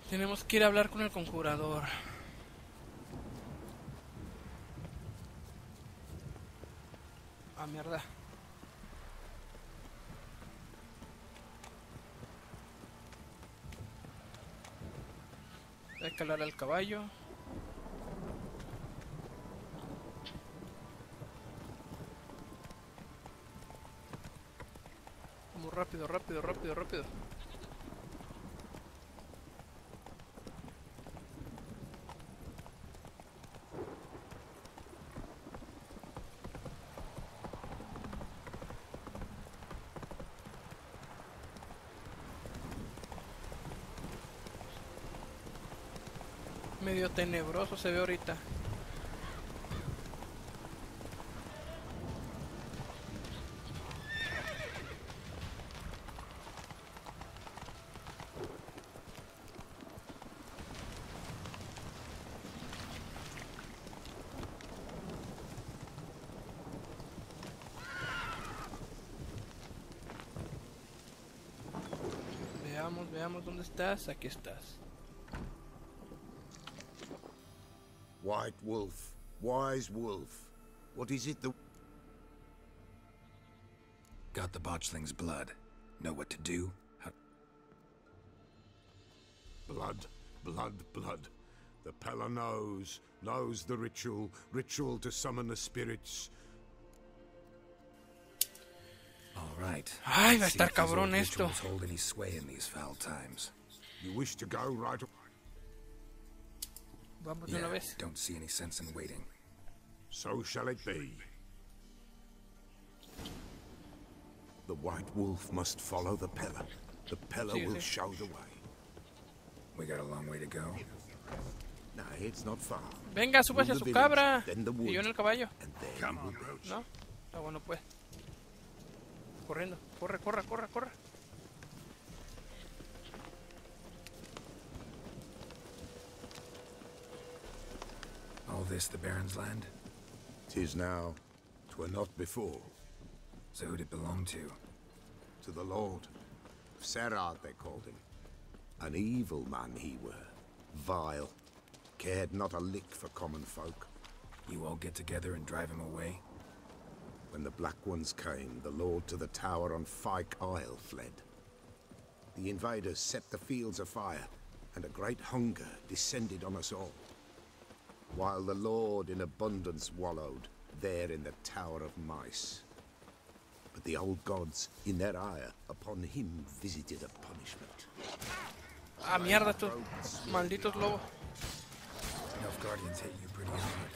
Tenemos que ir a hablar con el conjurador. Ah, mierda. Hay que hablar al caballo. Vamos rápido, rápido, rápido, rápido. Medio tenebroso se ve ahorita. Veamos dónde estás. Aquí estás. White wolf, wise wolf. What is it that... Got the botchling's blood. Know what to do? How... Blood, blood, blood. The Pella knows the ritual to summon the spirits. All right. Ay, va a estar cabrón esto. Hold any sway in these foul times. You wish to go right? Vamos de una vez. Don't see any sense in waiting. So shall it be. The White Wolf must follow the Pella. The Pella will show the way. We got a long way to go. No, it's not far. Venga, súbase a su cabra. Y yo en el caballo. ¿No? Ah, bueno, pues. Corriendo. Corre, corre, corre, corre. All this the Baron's land? 'Tis now. 'Twere not before. So who'd it belong to? To the Lord. Serad, they called him. An evil man he were. Vile. Cared not a lick for common folk. You all get together and drive him away? When the Black Ones came, the Lord to the tower on Fyke Isle fled. The invaders set the fields afire, and a great hunger descended on us all. While the Lord in abundance wallowed, there in the Tower of Mice. But the old gods, in their ire, upon him visited a punishment. Ah, mierda, estos malditos lobos. Nilfgaardians hate you pretty hard.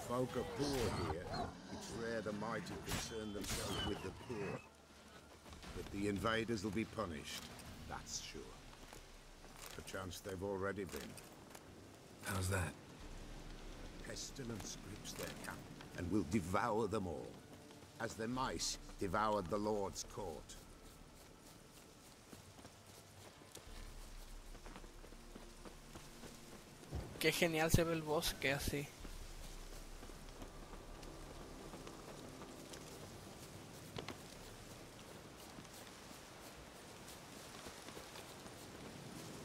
Folk are poor here. It's rare the mighty concern themselves with the poor. But the invaders will be punished, that's sure. Perchance they've already been. How's that? Pestilence grips their camp, and will devour them all, as the mice devoured the Lord's court. Qué genial se ve el bosque así.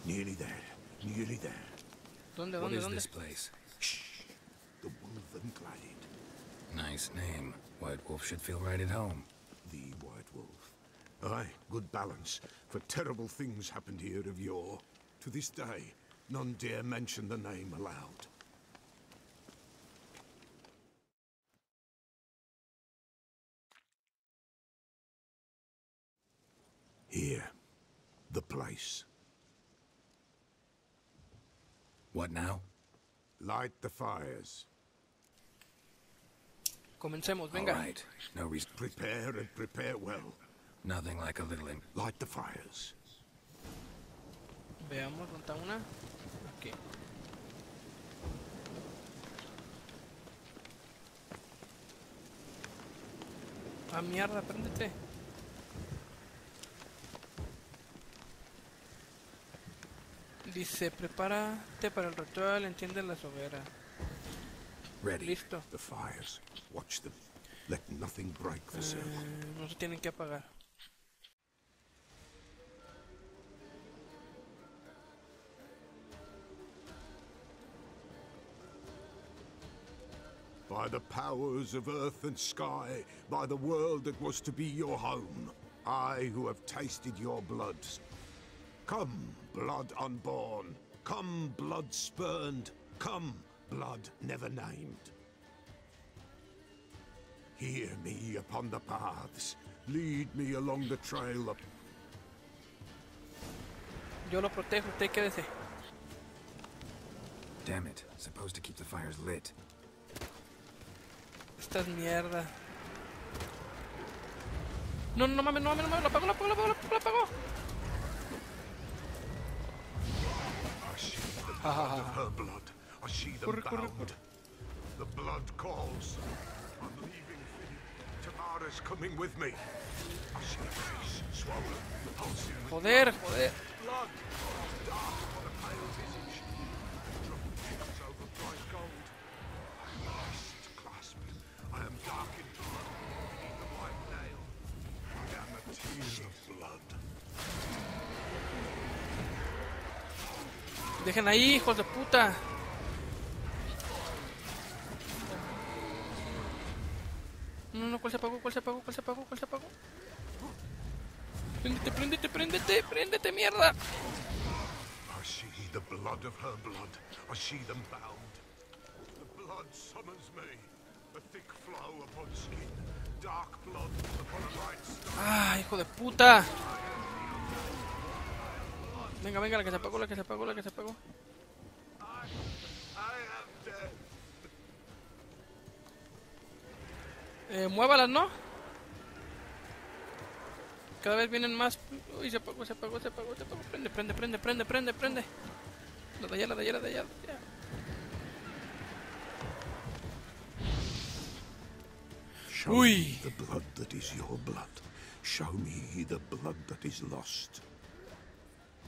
Nearly there, nearly there. ¿Dónde, What dónde, is dónde? this place? Shh! The Wolven Glade. Nice name. White Wolf should feel right at home. The White Wolf. Aye, good balance, for terrible things happened here of yore. To this day, none dare mention the name aloud. Here, the place. What now? Light the fires. Comencemos, venga. All right. No reason. Prepare and prepare well. Nothing like a little Light the fires. Veamos, ¿dónde está una? Aquí. Ah, mierda, préndete. Dice, prepárate para el ritual, enciende la hoguera. Ready. Listo. The fires. Watch them. Let nothing break the circle. No se tienen que apagar. By the powers of earth and sky, by the world that was to be your home, I who have tasted your blood. Come, blood unborn. Come, blood spurned. Come, blood never named. Hear me upon the paths. Lead me along the trail of... Yo lo protejo, usted quédese. Damn it. Supposed to keep the fires lit. Estas mierda. No, no mames, no mames, no mames, lo apagó, lo apagó, lo apagó, lo apagó. I see the blood of her blood. I see them bound. The blood calls. I'm leaving Philip. Tamara's coming with me. I see her face swollen, pulsing with Joder, joder. blood. Dark on a pale visage. Dropping tears over bright gold. I am wrist clasped. I am darkened beneath the white nail. I am a tear of blood. Dejen ahí, hijos de puta. No, no, ¿cuál se apagó? ¿Cuál se apagó? ¿Cuál se apagó? ¿Cuál se apagó? Préndete, préndete, préndete, préndete, mierda. I see the blood of her blood. I see them bound. The blood summons me. A thick flow upon skin. Dark blood upon a bright star. Ah, hijo de puta. Venga, venga, la que se apagó, la que se apagó, la que se apagó. I am dead. Muévalas, ¿no? Cada vez vienen más. Uy, se apagó, se apagó, se apagó, se apagó. Prende, prende, prende, prende, prende, prende. La de allá, la de allá, la de allá. Ya. Show me the blood that is your blood. Show me the blood that is lost.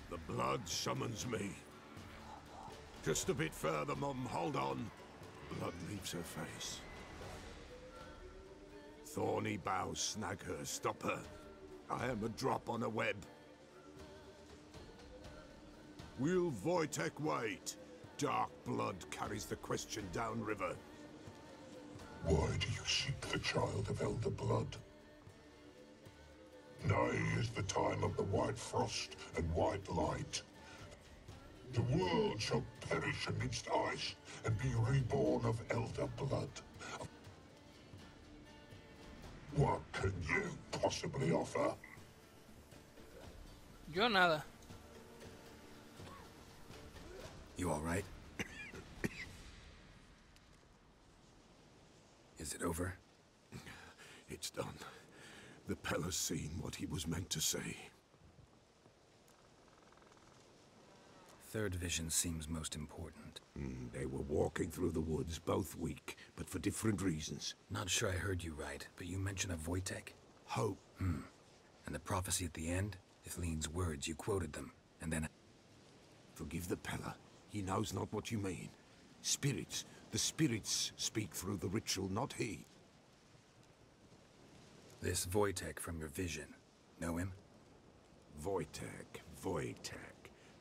The blood summons me. Just a bit further, Mum. Hold on. Blood leaves her face. Thorny boughs snag her, stop her. I am a drop on a web. Will Wojtek wait? Dark blood carries the question downriver. Why do you seek the child of elder blood? Nigh is the time of the white frost and white light. The world shall perish amidst ice and be reborn of elder blood. What can you possibly offer? Yo nada. You all right? Is it over? It's done. The Pella's seen what he was meant to say. Third vision seems most important. They were walking through the woods, both weak, but for different reasons. Not sure I heard you right, but you mentioned a Wojtek. Hope. And the prophecy at the end? If Lean's words, you quoted them, and then... Forgive the Pella. He knows not what you mean. Spirits. The spirits speak through the ritual, not he. This Wojtek from your vision. Know him? Wojtek.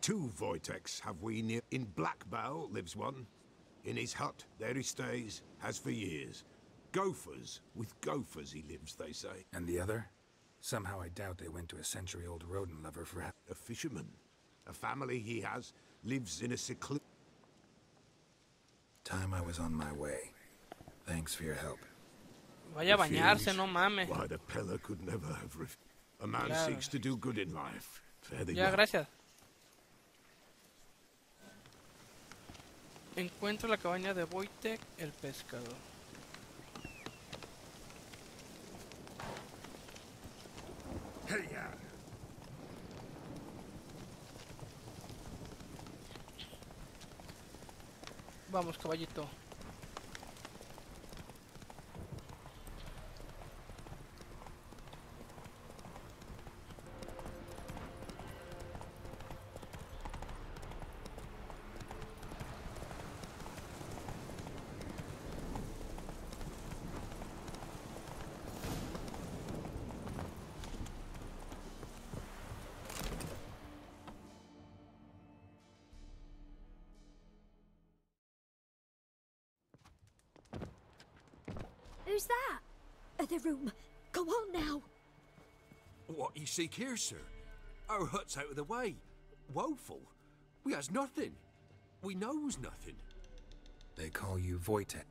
Two Wojteks have we near. In Blackbow lives one. In his hut, there he stays, has for years. Gophers. With gophers he lives, they say. And the other? Somehow I doubt they went to a century-old rodent lover for... A fisherman. A family he has, lives in a secluded... Time I was on my way. Thanks for your help. Vaya a bañarse, no mames. Why the Pella could never have a man Claro. seeks to do good in life. Fare thee Ya, well. gracias. Encuentro la cabaña de Wojtek, el pescador. Hey, yeah. Vamos, caballito. Who's that? The room. Go on now. What you seek here, sir? Our hut's out of the way. Woeful. We has nothing. We knows nothing. They call you Wojtek.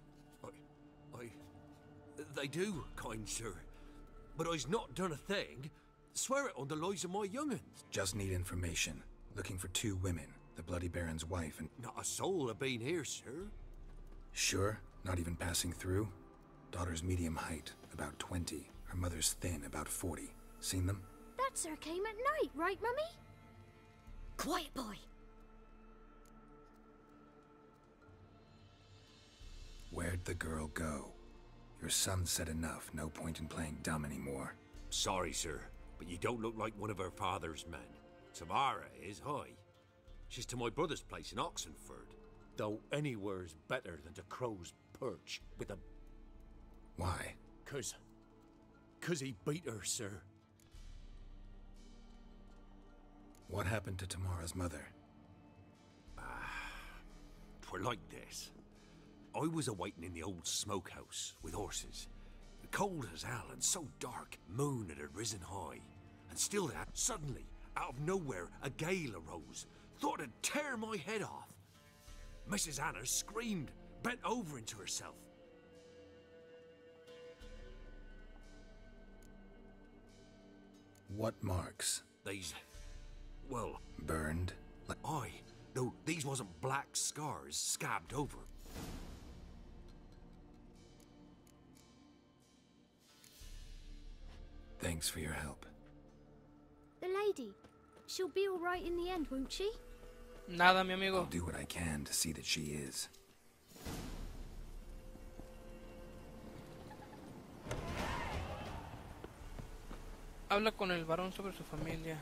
They do, kind sir. But I's not done a thing. Swear it on the lives of my young'uns. Just need information. Looking for 2 women, the Bloody Baron's wife and... Not a soul have been here, sir. Sure? Not even passing through? Daughter's medium height, about 20. Her mother's thin, about 40. Seen them? That sir came at night, right, Mummy? Quiet, boy. Where'd the girl go? Your son said enough. No point in playing dumb anymore. Sorry, sir, but you don't look like one of her father's men. Tamara is, hi. She's to my brother's place in Oxenford. Though anywhere's better than to Crow's Perch with a... Why? 'Cause he beat her, sir. What happened to Tamara's mother? 'Twere like this. I was awaiting in the old smokehouse with horses. Cold as hell and so dark, moon had risen high. And still that, suddenly, out of nowhere, a gale arose. Thought it'd tear my head off. Mrs. Anna screamed, bent over into herself. What marks? These, well... Burned? Aye, though these wasn't black scars scabbed over. Thanks for your help. The lady. She'll be all right in the end, won't she? Nada, mi amigo. I'll do what I can to see that she is. Habla con el varón sobre su familia.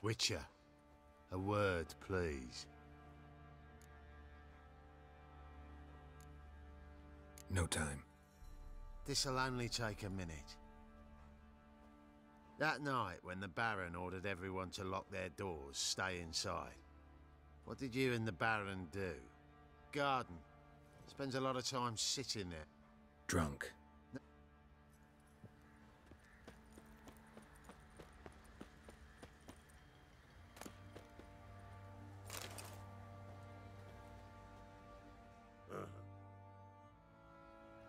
Witcher, a word, please. No time. This'll only take a minute. That night, when the Baron ordered everyone to lock their doors, stay inside, what did you and the Baron do? Garden. Spends a lot of time sitting there. Drunk.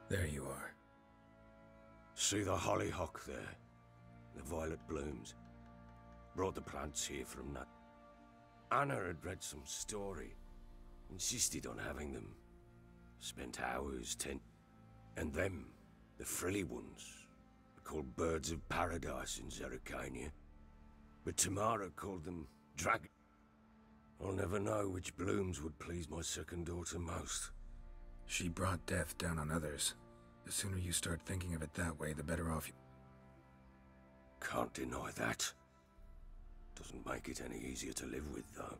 There you are. See the hollyhock there? The violet blooms. Brought the plants here from that. Anna had read some story. Insisted on having them. Spent hours and them, the frilly ones, are called birds of paradise in Zerrikania. But Tamara called them dragon. I'll never know which blooms would please my second daughter most. She brought death down on others. The sooner you start thinking of it that way, the better off you... Can't deny that. Doesn't make it any easier to live with, though.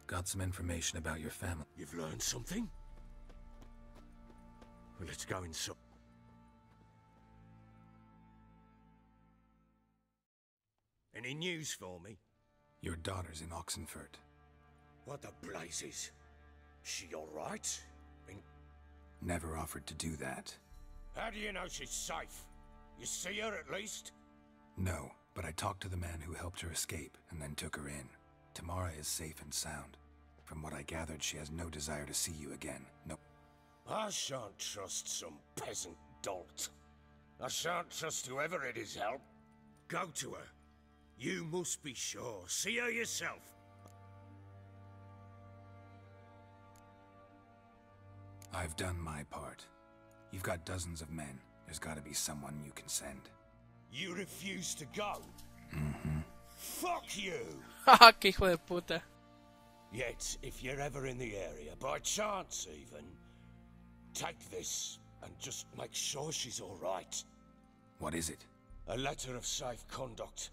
Got some information about your family. You've learned something? Well, let's go inside. Any news for me? Your daughter's in Oxenford. What the blazes? She all right? Never offered to do that. How do you know she's safe? You see her at least? No, but I talked to the man who helped her escape and then took her in. Tamara is safe and sound. From what I gathered, she has no desire to see you again. No. I shan't trust some peasant dolt. I shan't trust whoever it is help. Go to her. You must be sure. See her yourself. I've done my part. You've got dozens of men. There's gotta be someone you can send. You refuse to go? Mm-hmm. Fuck you! Haha, que hijo de puta. Yet, if you're ever in the area, by chance even, take this and just make sure she's alright. What is it? A letter of safe conduct.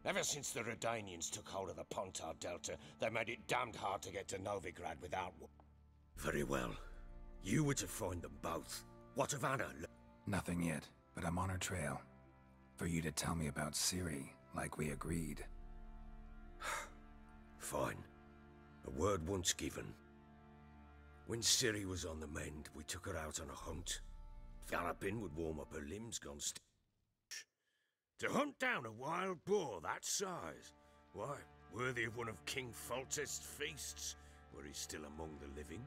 Ever since the Redanians took hold of the Pontar Delta, they made it damned hard to get to Novigrad without one. Very well. You were to find them both. What of Anna? Nothing yet, but I'm on her trail. For you to tell me about Ciri, like we agreed. Fine. A word once given. When Ciri was on the mend, we took her out on a hunt. Galloping would warm up her limbs gone stiff. To hunt down a wild boar that size, why, worthy of one of King Foltest's feasts, were he still among the living.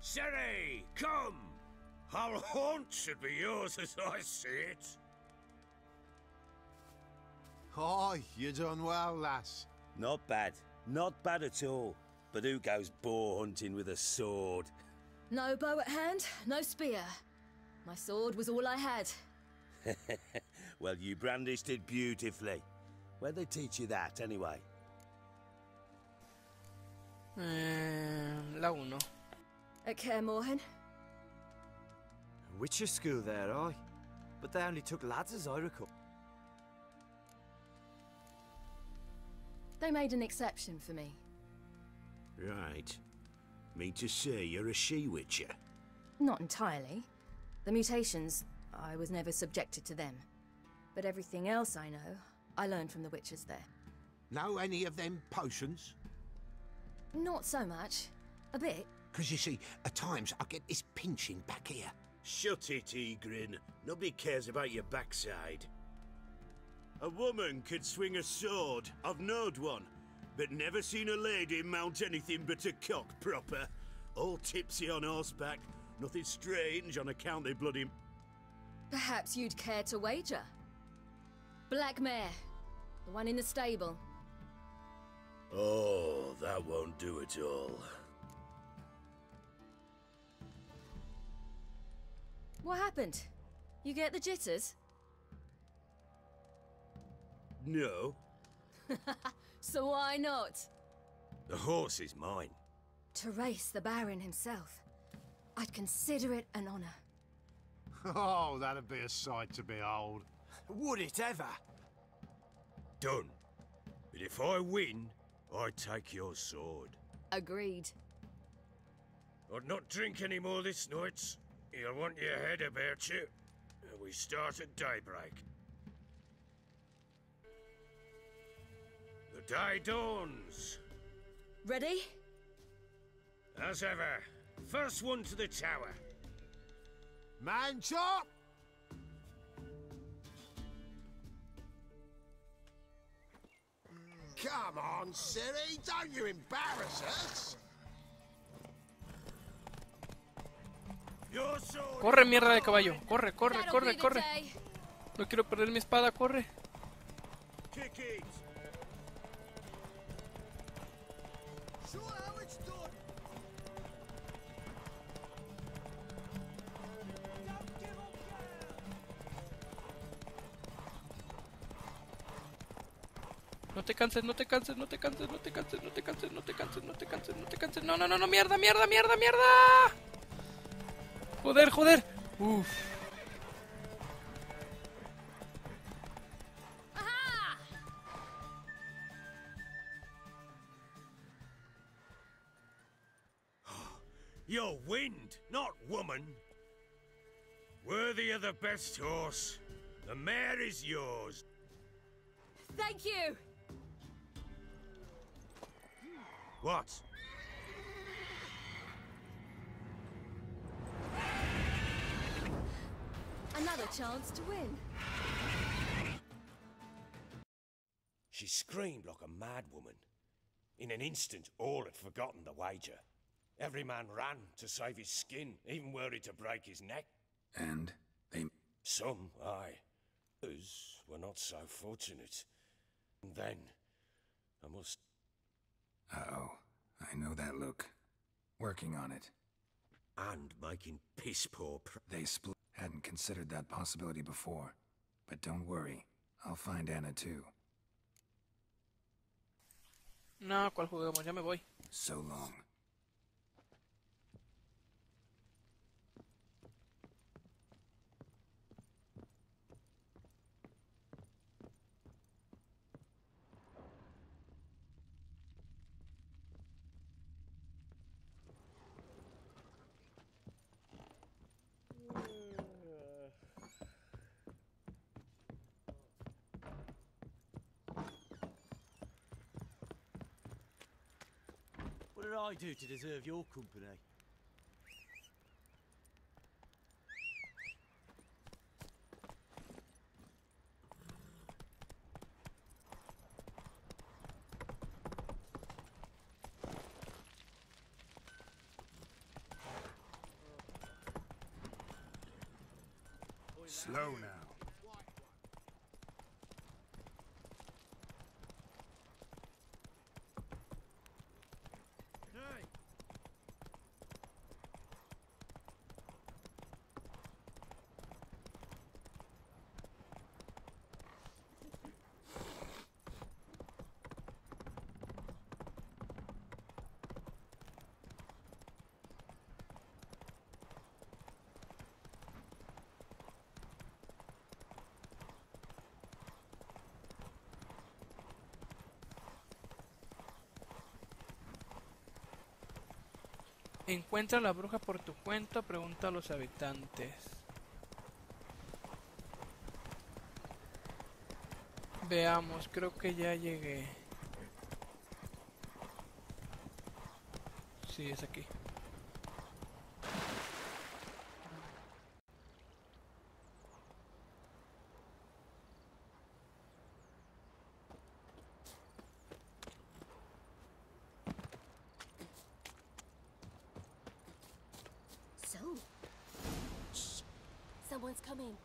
Ciri, come! Our haunt should be yours as I see it. Hi, you done well, lass. Not bad. Not bad at all. But who goes boar hunting with a sword? No bow at hand, no spear. My sword was all I had. Well, you brandished it beautifully. Where'd they teach you that, anyway? La 1. At Kaer Morhen. Witcher school there, aye. But they only took lads as I recall. They made an exception for me. Right. Mean to say you're a she-witcher? Not entirely. The mutations, I was never subjected to them. But everything else I know, I learned from the witches there. Know any of them potions? Not so much. A bit. Because you see, at times I get this pinching back here. Shut it, Egrin. Nobody cares about your backside. A woman could swing a sword. I've knowed one. But never seen a lady mount anything but a cock proper. All tipsy on horseback. Nothing strange on account they bloody... Perhaps you'd care to wager? Black mare. The one in the stable. Oh, that won't do at all. What happened? You get the jitters? No. So why not? The horse is mine. To race the Baron himself. I'd consider it an honor. Oh, that'd be a sight to behold. Would it ever? Done. But if I win, I take your sword. Agreed. I'd not drink any more this night. You'll want your head about you. We start at daybreak. The day dawns. Ready? As ever. First one to the tower. Man chop! Come on, Ciri, don't you embarrass us! Your sword. Corre, mierda de caballo. Corre, corre, That'll corre, be the corre. day. No quiero perder mi espada, corre. Kick it. Sure how it's done. Don't give up No te canses, no te canses, no te canses, no te canses, no te canses, no te canses, no te canses, no te canses. No, no, no, no, mierda, mierda, mierda, mierda. Joder, joder. Uf. Aha! You're wind, not woman. Worthy of the best horse. The mare is yours. Thank you! What? Another chance to win. She screamed like a mad woman. In an instant, all had forgotten the wager. Every man ran to save his skin, even were it to break his neck. And they... Some, aye. Others were not so fortunate. And then, I must... Uh-oh. I know that look. Working on it. And making piss-poor They split. Hadn't considered that possibility before. But don't worry. I'll find Anna too. No, ¿cuál juguemos? Ya me voy. So long. What did I do to deserve your company? Slow now. Encuentra a la bruja por tu cuenta, pregunta a los habitantes. Veamos, creo que ya llegué. Sí, es aquí. So, Shh. Someone's coming.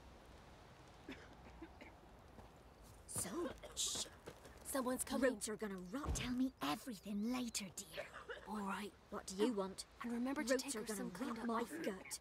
so, Shh. Someone's coming. roots are gonna rot. Tell me everything later, dear. All right. What do you want? And remember to Roots take are her gonna some kind rot of my offer. gut.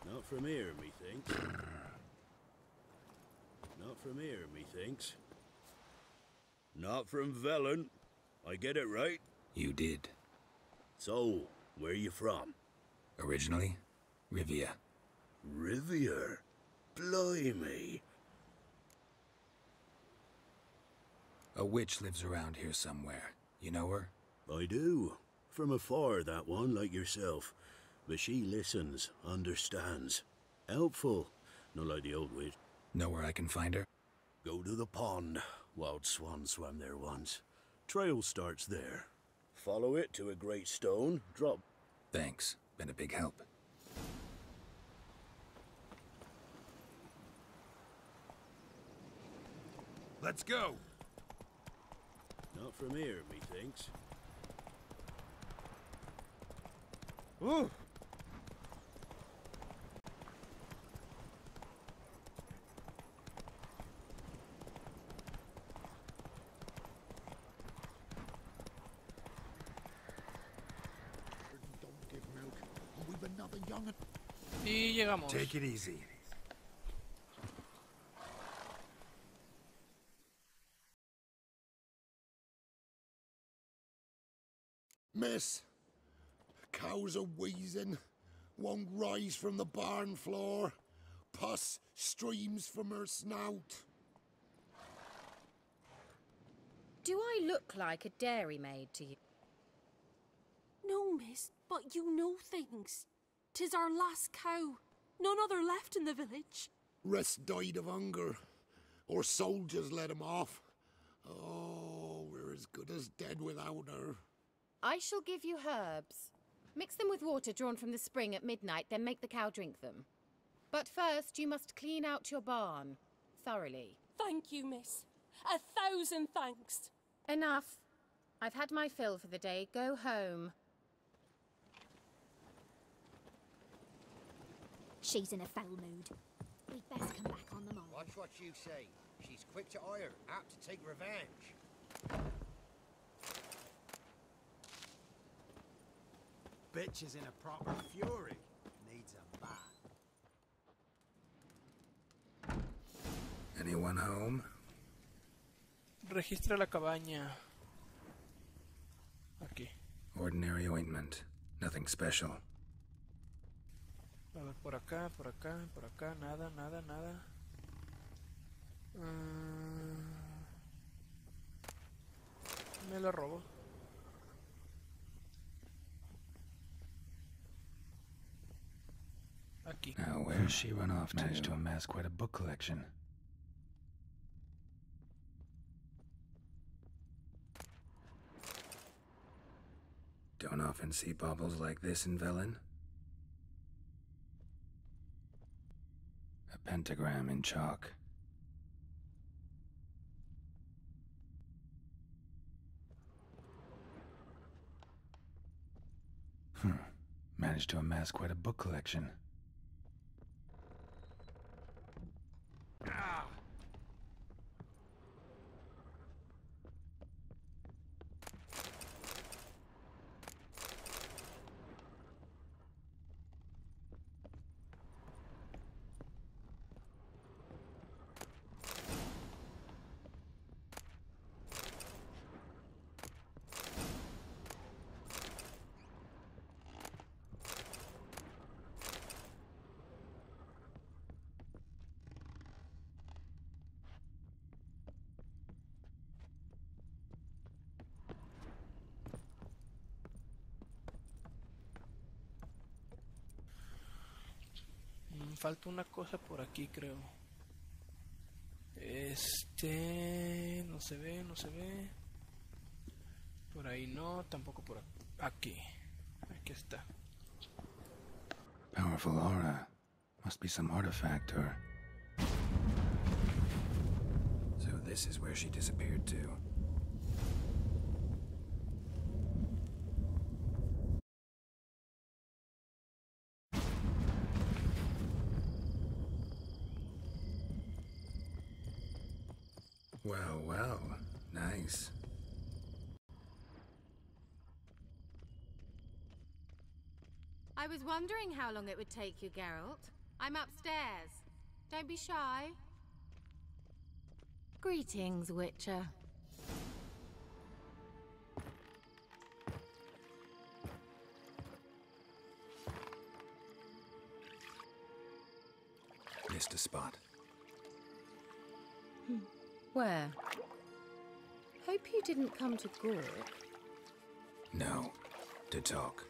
Not from here, methinks. Not from here, methinks. Not from Velen. I get it right? You did. So, where you from? Originally, Rivia. Rivia? Blimey. A witch lives around here somewhere. You know her? I do. From afar, that one, like yourself. But she listens, understands. Helpful. Not like the old witch. Know where I can find her? Go to the pond. Wild swan swam there once. Trail starts there. Follow it to a great stone, drop. Thanks. Been a big help. Let's go! Not from here, methinks. Ooh. Don't give milk. We've another young. Y llegamos. Take it easy. Miss, cows are wheezing, won't rise from the barn floor. Pus streams from her snout. Do I look like a dairymaid to you? No, miss, but you know things. 'Tis our last cow. None other left in the village. Rest died of hunger, or soldiers let him off. Oh, we're as good as dead without her. I shall give you herbs. Mix them with water drawn from the spring at midnight, then make the cow drink them. But first, you must clean out your barn thoroughly. Thank you, miss. 1,000 thanks. Enough. I've had my fill for the day. Go home. She's in a foul mood. We'd best come back on the morrow. Watch what you say. She's quick to ire, apt to take revenge. Bitch is in a proper fury. Needs a bath. Anyone home? Registra la cabaña. Aquí. Ordinary ointment. Nothing special. A ver, por acá, por acá, por acá. Nada, nada, nada. Me la robo. Aquí. Now, where's she run off to? Managed to amass quite a book collection. Don't often see baubles like this in Velen. A pentagram in chalk. Managed to amass quite a book collection. Falta una cosa por aquí, creo. No se ve, no se ve. Por ahí no, tampoco por aquí. Aquí está. Powerful aura. Must be some artifact or... So this is where she disappeared to. Well, well, nice. I was wondering how long it would take you, Geralt. I'm upstairs. Don't be shy. Greetings, Witcher. Missed a spot. Where? Hope you didn't come to Gork. No, to talk.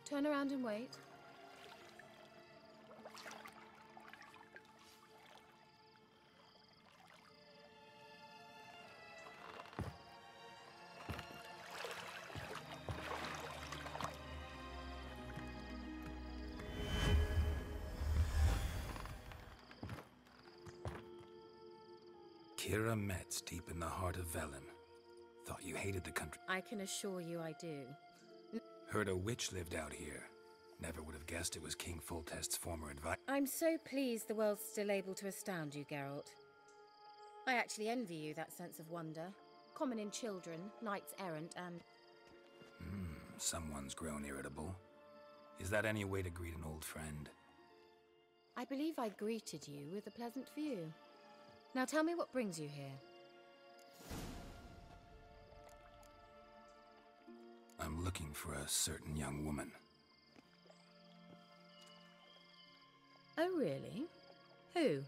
Turn around and wait. Kira Metz, deep in the heart of Velen. Thought you hated the country. I can assure you I do. Heard a witch lived out here. Never would have guessed it was King Foltest's former advice. I'm so pleased the world's still able to astound you, Geralt. I actually envy you that sense of wonder. Common in children, knights errant, and... Someone's grown irritable. Is that any way to greet an old friend? I believe I greeted you with a pleasant view. Now tell me what brings you here. I'm looking for a certain young woman. Oh, really? Who?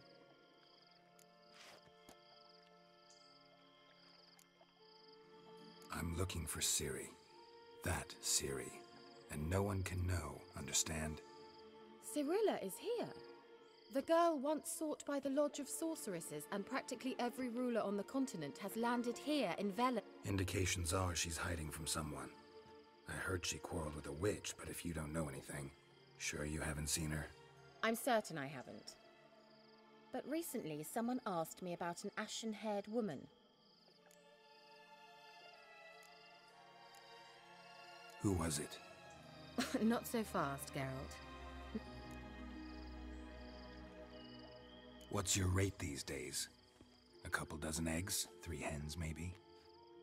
I'm looking for Ciri. That Ciri. And no one can know, understand? Cirilla is here. The girl once sought by the Lodge of Sorceresses, and practically every ruler on the continent has landed here in Velen. Indications are she's hiding from someone. I heard she quarreled with a witch, but if you don't know anything, sure you haven't seen her? I'm certain I haven't. but recently someone asked me about an ashen-haired woman. Who was it? Not so fast, Geralt. What's your rate these days? A couple dozen eggs? 3 hens, maybe?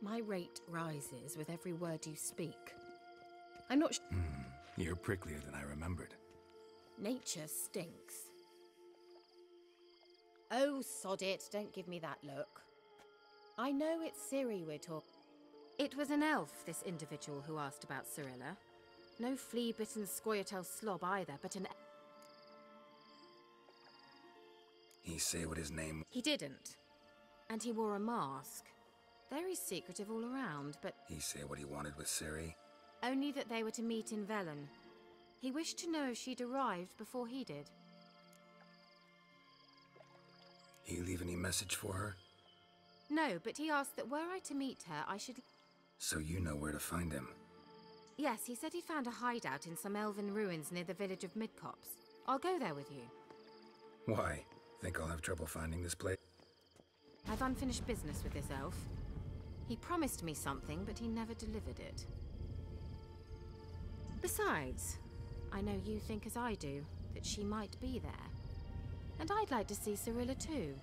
My rate rises with every word you speak. I'm not You're pricklier than I remembered. Nature stinks. Oh, sod it. Don't give me that look. I know it's Ciri we're talking. It was an elf, this individual who asked about Cirilla. No flea-bitten Scoia'tael slob either, but an... He say what his name... He didn't. And he wore a mask. Very secretive all around, but... He say what he wanted with Ciri? Only that they were to meet in Velen. He wished to know if she'd arrived before he did. He leave any message for her? No, but he asked that were I to meet her, I should... So you know where to find him? Yes, he said he found a hideout in some elven ruins near the village of Midcopse. I'll go there with you. Why? Think I'll have trouble finding this place? I've unfinished business with this elf. He promised me something, but he never delivered it. Besides, I know you think as I do, that she might be there. And I'd like to see Cirilla too.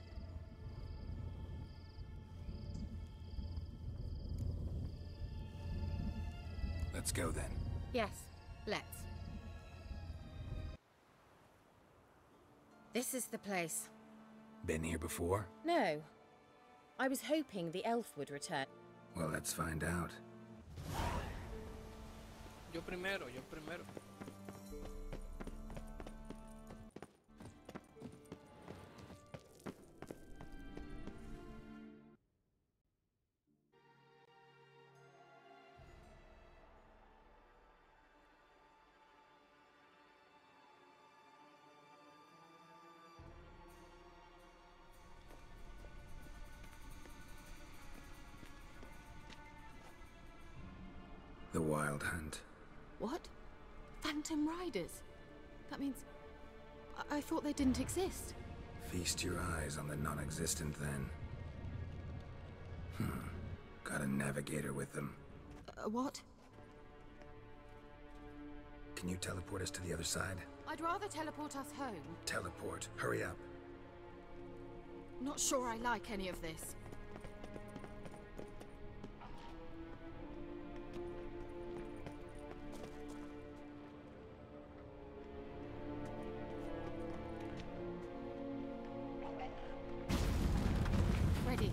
Let's go then. Yes, let's. This is the place. Been here before? No. I was hoping the elf would return. Well, let's find out. Yo primero. The Wild Hunt. What? Phantom Riders? That means... I thought they didn't exist. Feast your eyes on the non-existent then. Got a navigator with them. What? Can you teleport us to the other side? I'd rather teleport us home. Teleport. Hurry up. Not sure I like any of this. Ready.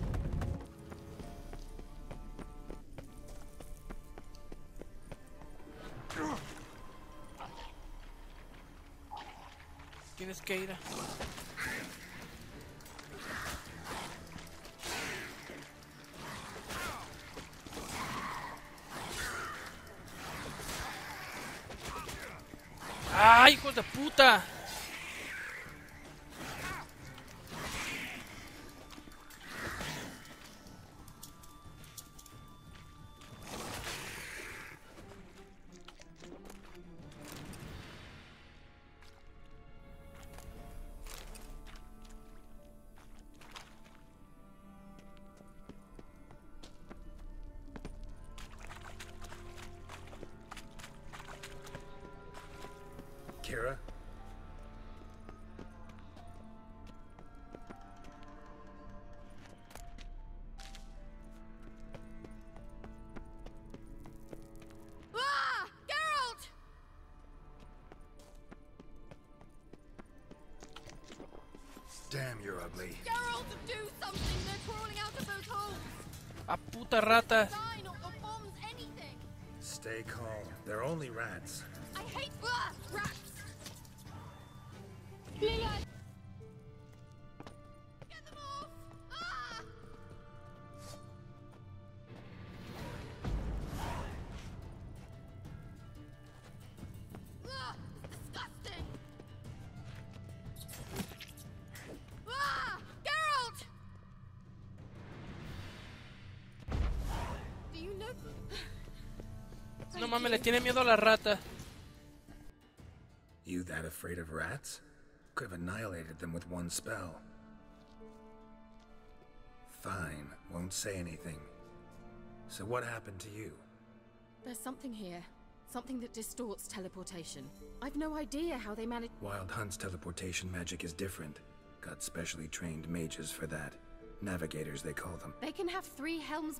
Tienes que ir. ¡Ay, hijos de puta! Kira? Ah! Geralt! Damn, you're ugly. Geralt, do something! They're crawling out of those holes! ¡A puta rata! Sign or the bombs, anything! Stay calm. They're only rats. I hate rats! Get them off! Ah! Ah, it's disgusting! Ah! Geralt! Do you know? No mames, le tiene miedo a la rata. You that afraid of rats? Could have annihilated them with one spell. Don't say anything. So what happened to you? There's something here. Something that distorts teleportation. I've no idea how they manage. Wild Hunt's teleportation magic is different. Got specially trained mages for that. Navigators, they call them. They can have 3 helms.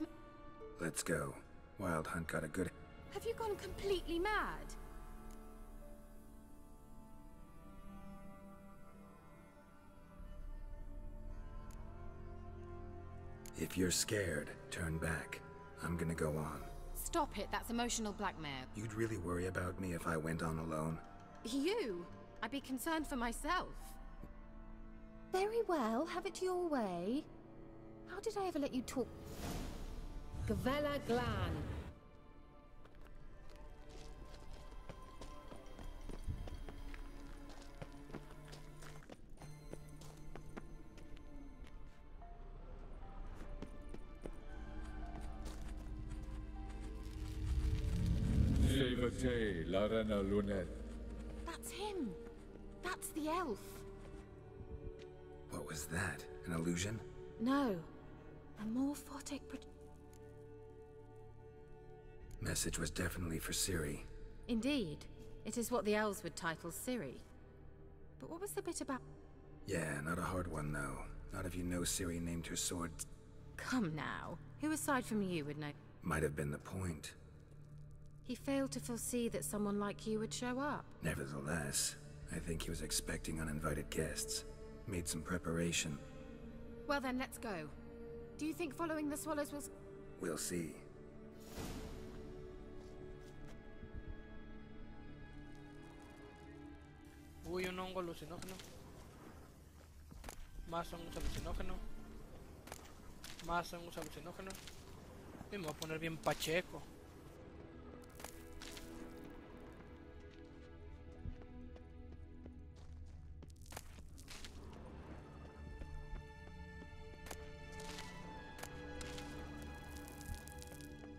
Let's go. Wild Hunt got a good... Have you gone completely mad? If you're scared, turn back. I'm gonna go on. Stop it, that's emotional blackmail. You'd really worry about me if I went on alone? You? I'd be concerned for myself. Very well, have it your way. How did I ever let you talk? Gavella Glan. That's him. That's the elf. What was that? An illusion? No. A morphotic Message was definitely for Ciri. Indeed. It is what the elves would title Ciri. But what was the bit about... Yeah, not a hard one though. Not if you know Ciri named her sword... Come now. Who aside from you would know... Might have been the point. He failed to foresee that someone like you would show up. Nevertheless, I think he was expecting uninvited guests. Made some preparation. Well then, let's go. Do you think following the swallows will... We'll see. Uy, un hongo alucinógeno. Más hongos alucinógenos. Más hongos alucinógenos. Y me voy a poner bien pacheco.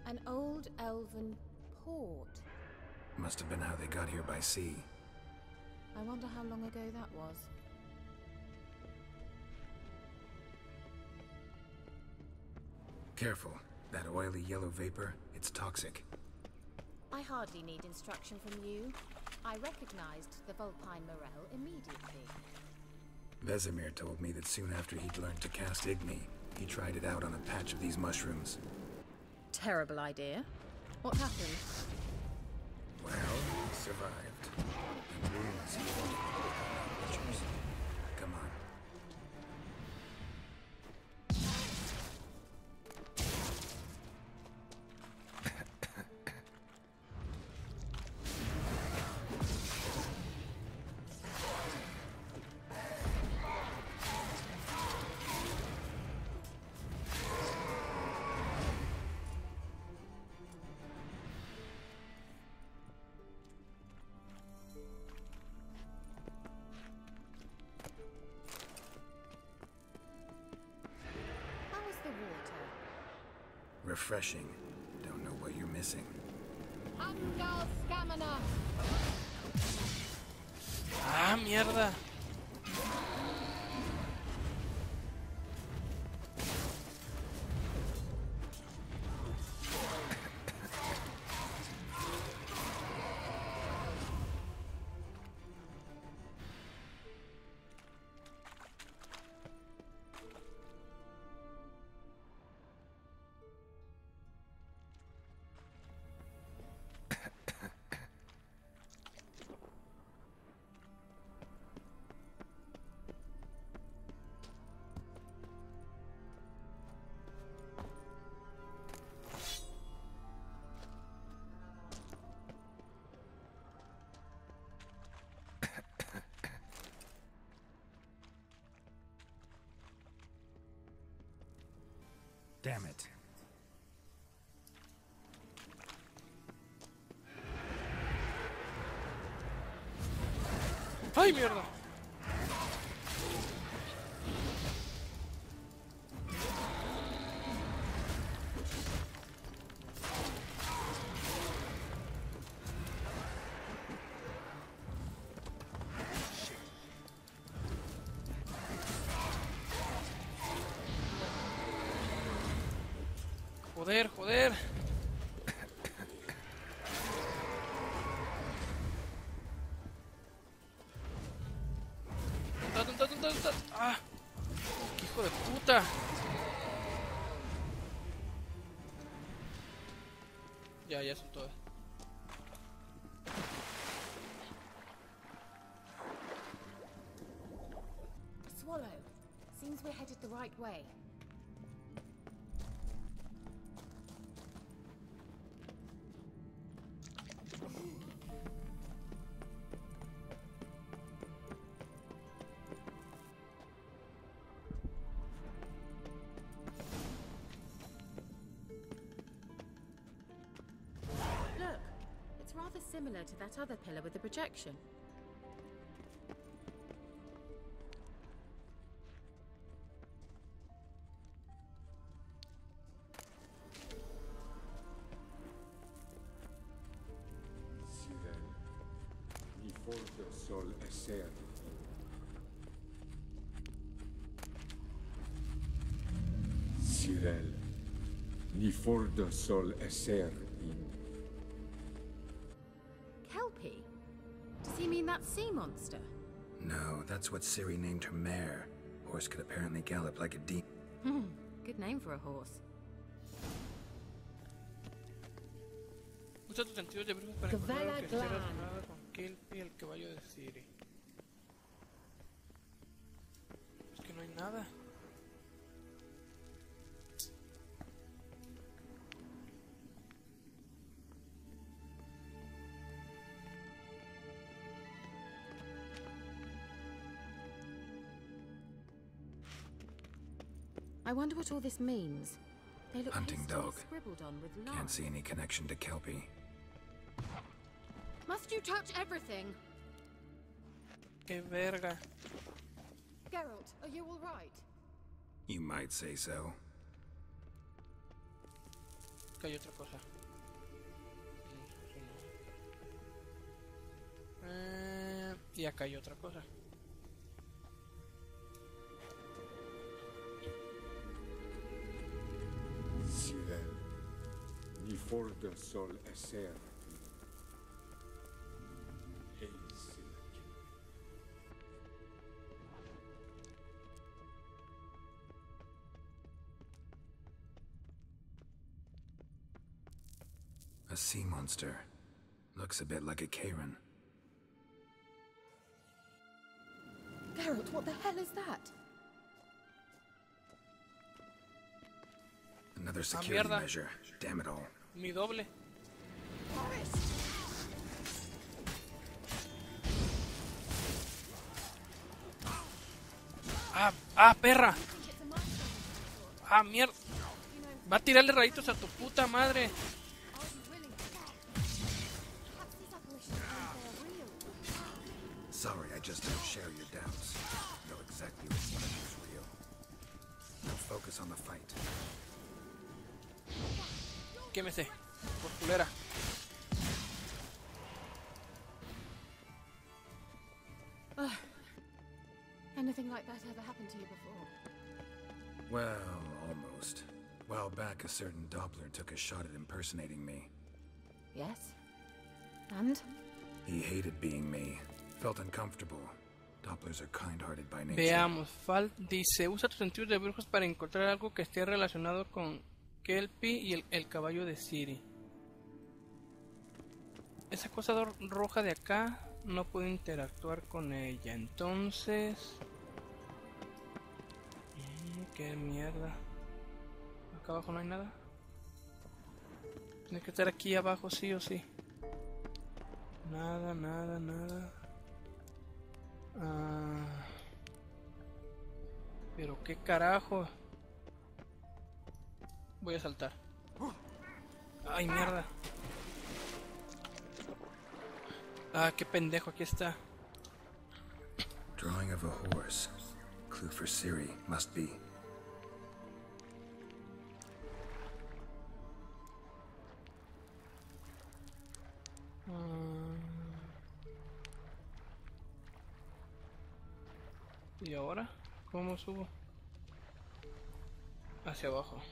An old elven port. Must have been how they got here by sea. I wonder how long ago that was. Careful. That oily yellow vapor, it's toxic. I hardly need instruction from you. I recognized the Vulpine Morel immediately. Vesemir told me that soon after he'd learned to cast Igni, he tried it out on a patch of these mushrooms. Terrible idea. What happened? Well, he survived. And wounds he wanted butchers. Come on. Refreshing. Don't know what you're missing. Ah, mierda. Damn it. ¡Ay, mierda! Joder, joder. ¿Dónde está? ¡Ah! ¡Qué hijo de puta! Ya son todas. Swallow. Seems we're headed the right way. Look, it's rather similar to that other pillar with the projection. Sol esser. Cyril, ni forda sol esser in. Kelpie? Does he mean that sea monster? No, that's what Ciri named her mare. Horse could apparently gallop like a demon. Good name for a horse. Usa tus sentidos de bruja para encontrar lo que esté relacionado con Kelpie, el caballo de Ciri. Es que no hay nada. I wonder what all this means. They look Hunting hastily dog. scribbled on with lines. Can't see any connection to Kelpie. Must you touch everything? Qué verga. Geralt, are you all right? You might say so. Acá hay otra cosa. Y acá hay otra cosa. Cyril, ni forda sol esser. A sea monster. Looks a bit like a Karen. Geralt, what the hell is that? Another security mierda. measure. Damn it all. Mi doble. Perra. Mierda. Va a tirarle rayitos a tu puta madre. Sorry, I just don't share your doubts. Know exactly which one of you is real. Now focus on the fight. Quémese. Por culera. Anything like that ever happened to you before? Well, almost. A while back, a certain Doppler took a shot at impersonating me. Yes. And? He hated being me. Felt uncomfortable. Dopplers are kind-hearted by nature. Veamos. Dice, usa tus sentidos de brujos para encontrar algo que esté relacionado con Kelpie y el caballo de Ciri. Esa cosa roja de acá no puedo interactuar con ella. Entonces... qué mierda. Acá abajo no hay nada. Tiene que estar aquí abajo sí o sí. Nada. Pero qué carajo. Voy a saltar. Ay, mierda. Qué pendejo, aquí está. Drawing of a horse. Clue for Ciri, must be. ¿Y ahora? ¿Cómo subo? Hacia abajo.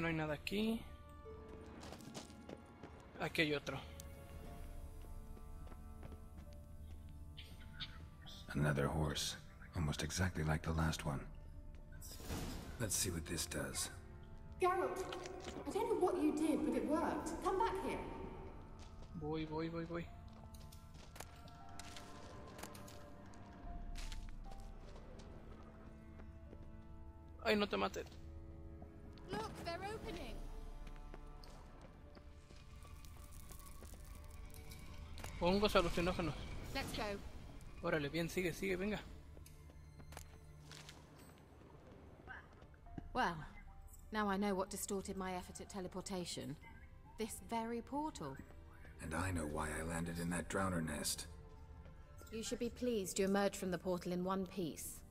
no hay nada aquí. Aquí hay otro. Another horse, almost exactly like the last one. Let's see what this does. Geralt, I don't know what you did, but it worked. Come back here. Voy. Ay, no te mates. Look, they're opening. Hongos alucinógenos. Let's go. Órale, bien, sigue, venga. Well, now I know what distorted my effort at teleportation. This very portal. And I know why I landed in that drowner nest. You should be pleased you emerged from the portal in one piece.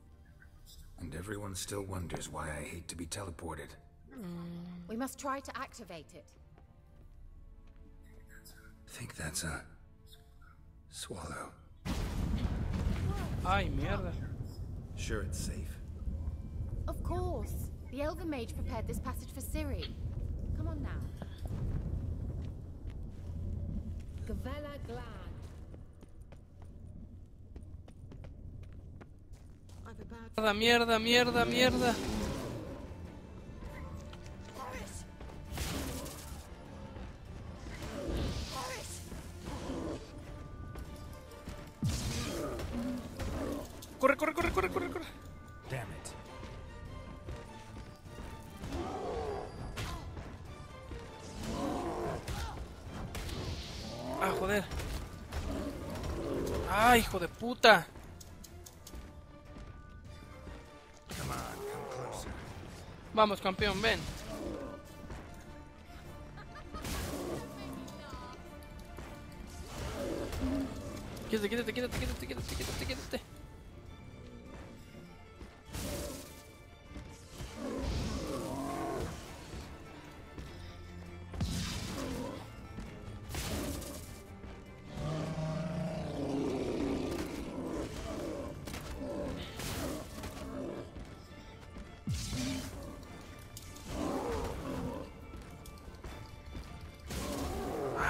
And everyone still wonders why I hate to be teleported. We must try to activate it. Think that's a... swallow. Ay, mierda. Sure it's safe? Of course. The Elven Mage prepared this passage for Ciri. Come on now. Gavella Glad. Mierda. Corre. Damn it. Ah, joder. Ah, hijo de puta. Vamos, campeón, ven. Quítate.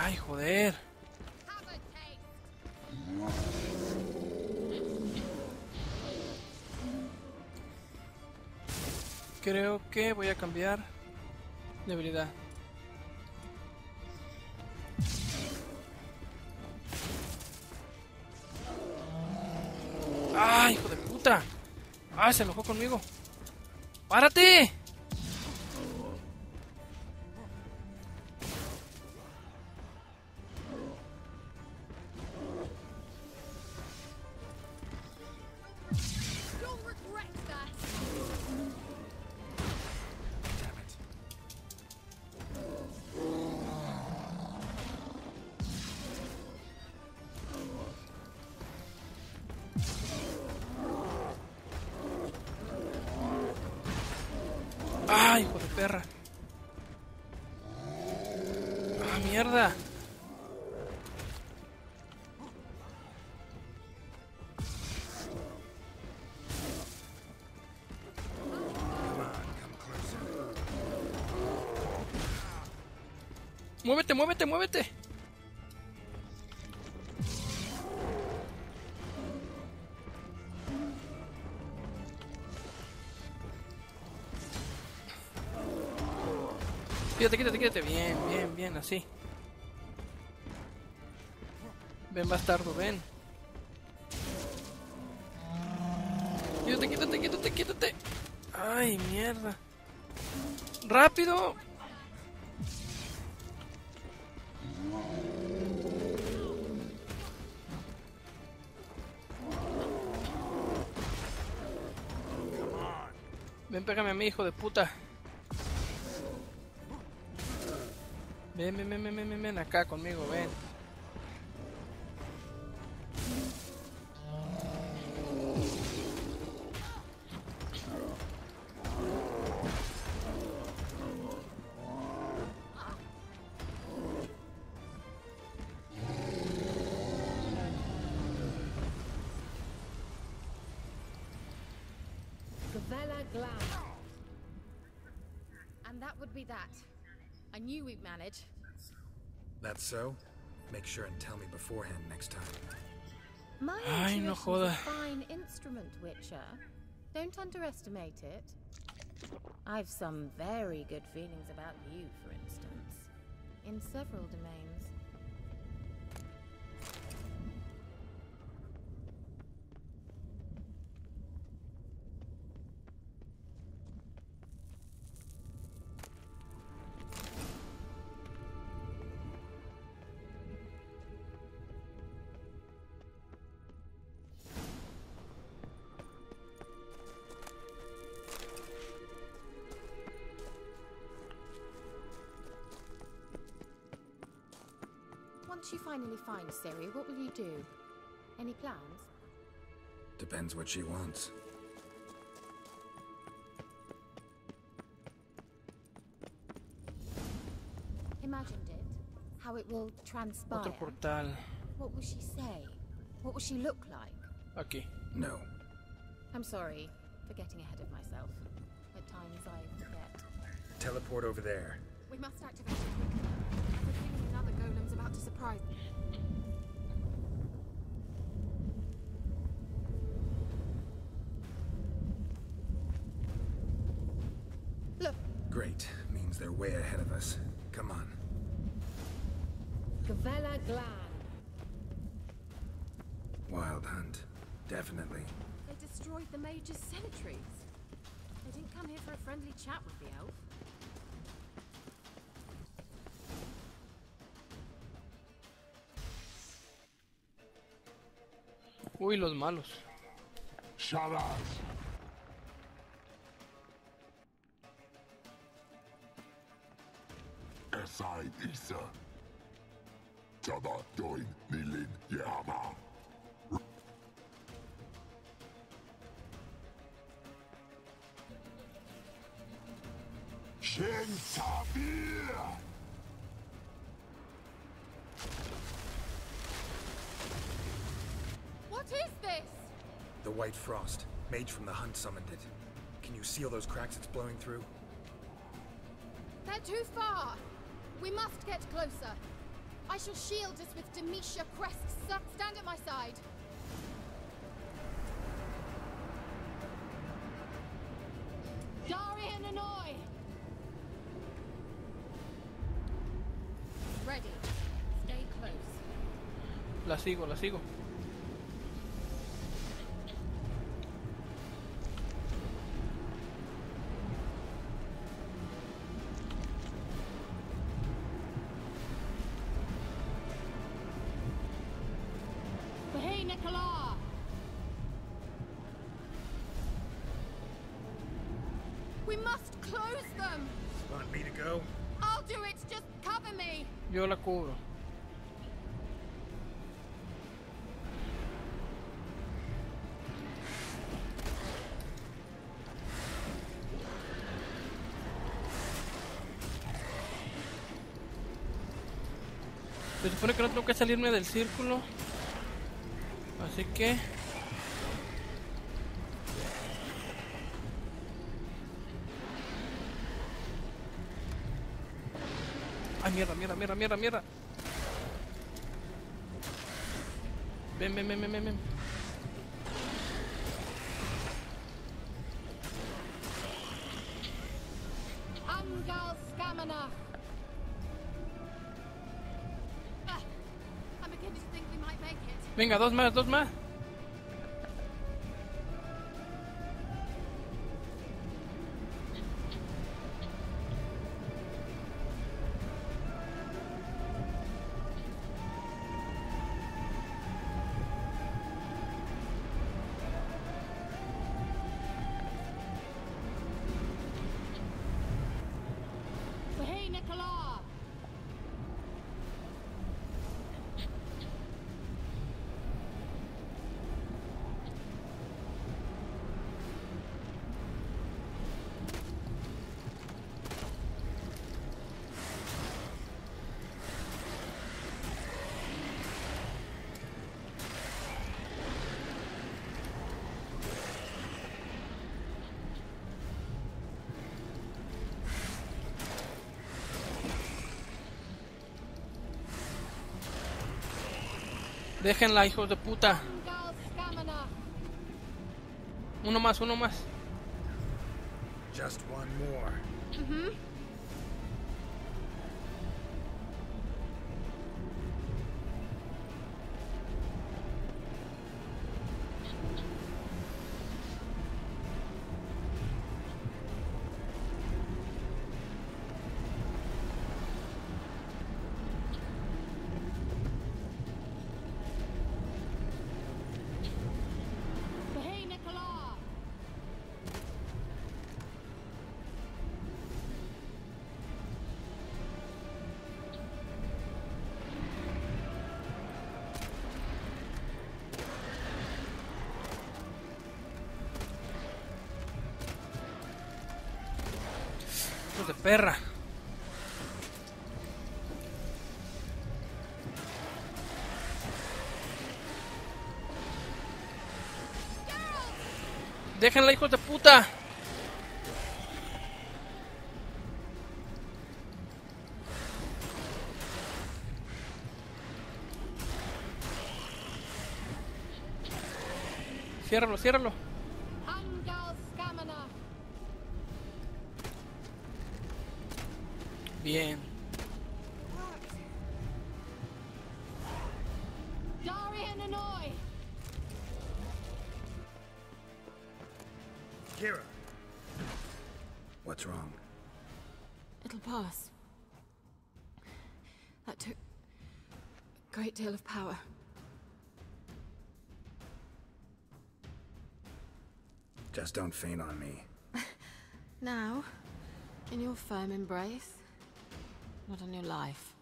Ay, joder. Creo que voy a cambiar de habilidad. ¡Ah, hijo de puta! ¡Ah, se enojó conmigo! ¡Párate! ¡Ah, hijo de perra! ¡Ah, mierda! ¡Muévete! Quítate. Bien, así. Ven, bastardo, ven. Quítate. Ay, mierda. ¡Rápido! Ven, pégame a mí, hijo de puta. Ven acá conmigo, ven. would be that. I knew we'd manage. That's so? Make sure and tell me beforehand next time. My intuition's a fine instrument, Witcher. Don't underestimate it. I've some very good feelings about you, for instance. In several domains. Once you finally find Ciri, what will you do? Any plans? Depends what she wants. Imagined it. How it will transpire. Otro portal. What will she say? What will she look like? Aquí. No. I'm sorry for getting ahead of myself. At times I forget. Teleport over there. We must activate it quickly. I have a feeling another golem's about to surprise me. Look. Great. Means they're way ahead of us. Come on. Gavella Glan. Wild hunt. Definitely. They destroyed the Mage's sentries. They didn't come here for a friendly chat with the elf. Uy, los malos. Sharaz. Esai Isa. Tada doin nilin yama. Shen Tabir. What is this? The White Frost. Mage from the hunt summoned it. Can you seal those cracks it's blowing through? They're too far. We must get closer. I shall shield us with Demetia crests. Stand at my side. Darian Annoy. Ready. Stay close. La sigo, la sigo. Hey, Nicola. We must close them. Want me to go? I'll do it. Just cover me. Yo la cubro. Se supone que no tengo que salirme del círculo. Así que... ¡Ay, mierda, mierda, mierda, mierda, mierda! Ven, ven, ven, ven, ven, ven. Angal Scamana. I'm beginning to think we might make it. Venga, dos más, dos más. Hey, Nicola. Déjenla, hijos de puta. Uno más, uno más. Just one more. Hijos de perra. Déjenla, hijos de puta. Ciérralo, ciérralo. Bien. Kira. What's wrong? It'll pass. That took a great deal of power. Just don't faint on me. Now, in your firm embrace, not on your life.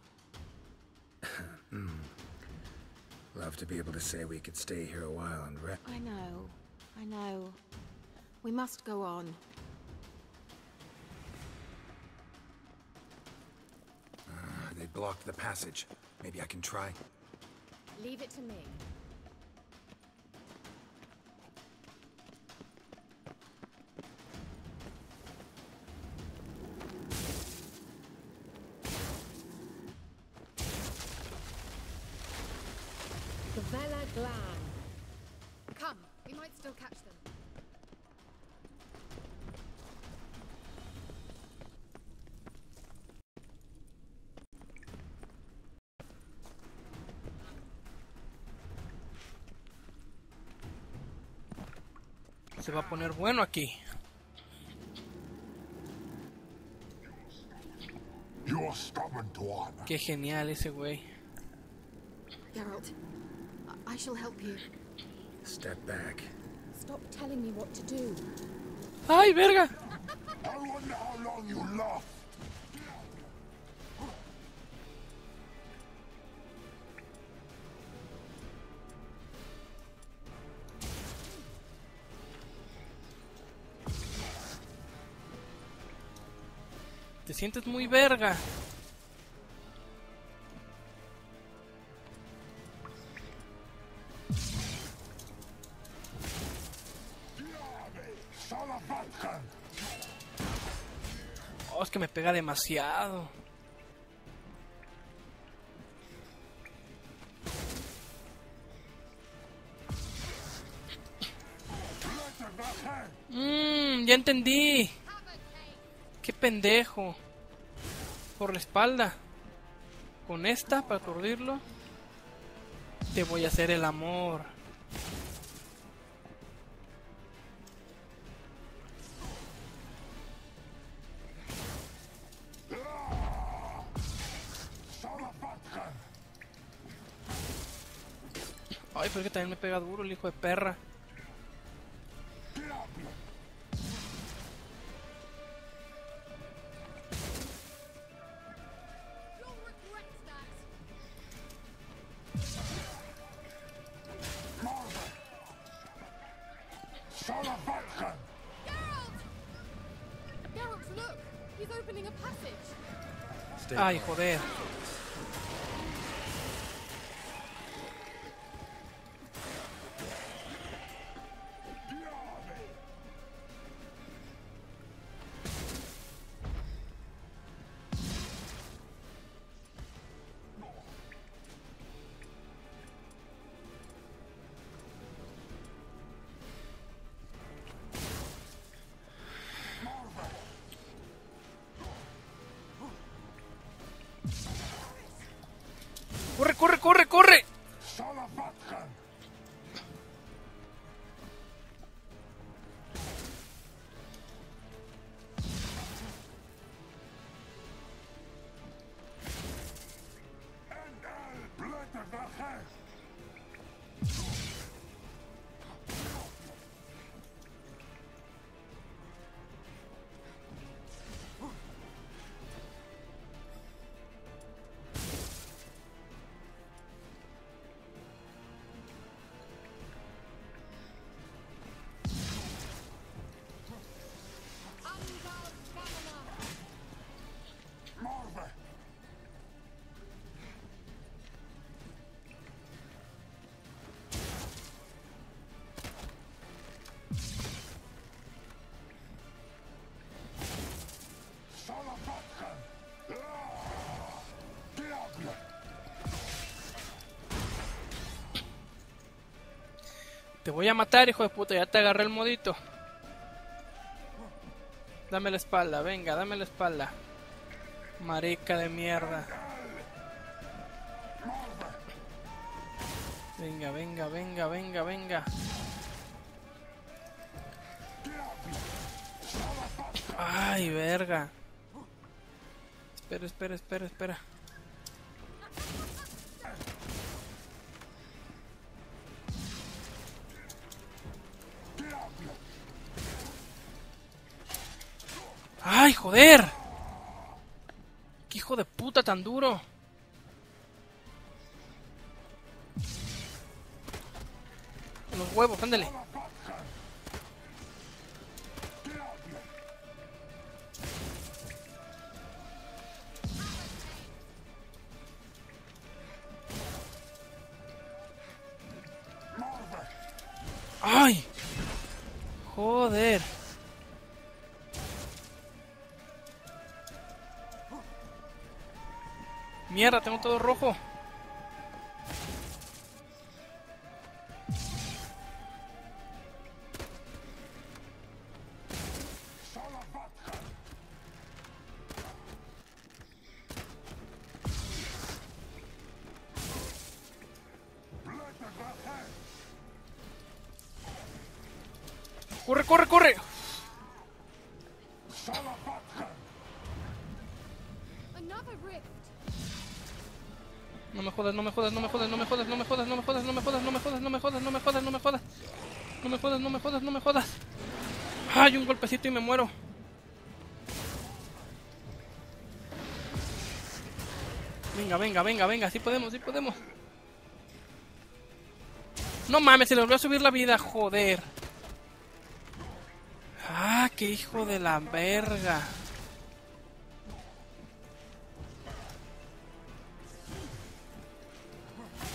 Love to be able to say we could stay here a while and rest. I know. We must go on. They blocked the passage. Maybe I can try. Leave it to me. Come, we might still catch them. Se va a poner bueno aquí. You're stubborn to honor. Qué genial ese güey. Geralt, I shall help you. Step back. Stop telling me what to do. ¡Ay, verga! I wonder how long you laughed. Te sientes muy verga. Oh, es que me pega demasiado. Ya entendí. Qué pendejo. Por la espalda. Con esta para aturdirlo. Te voy a hacer el amor. Ay, pero es que también me pega duro el hijo de perra. Geralt, look! He's opening a passage. Ay, joder. ¡Corre, corre, corre, corre! Te voy a matar, hijo de puta, ya te agarré el modito. Dame la espalda, venga, dame la espalda. Marica de mierda. Venga, venga, venga, venga, venga. Ay, verga. Espera, espera, espera, espera. ¡Ay, joder! ¡Qué hijo de puta tan duro! Los huevos, ándale. ¡Ay! Joder. Mierda, tengo todo rojo. ¡Corre, corre, corre! No me jodas, no me jodas, no me jodas, no me jodas, no me jodas, no me jodas, no me jodas, no me jodas, no me jodas, no me jodas, no me jodas. No me jodas, no me jodas, no me jodas. Ay, un golpecito y me muero. Venga, venga, venga, venga, sí podemos, sí podemos. No mames, se le volvió a subir la vida, joder. Ah, qué hijo de la verga.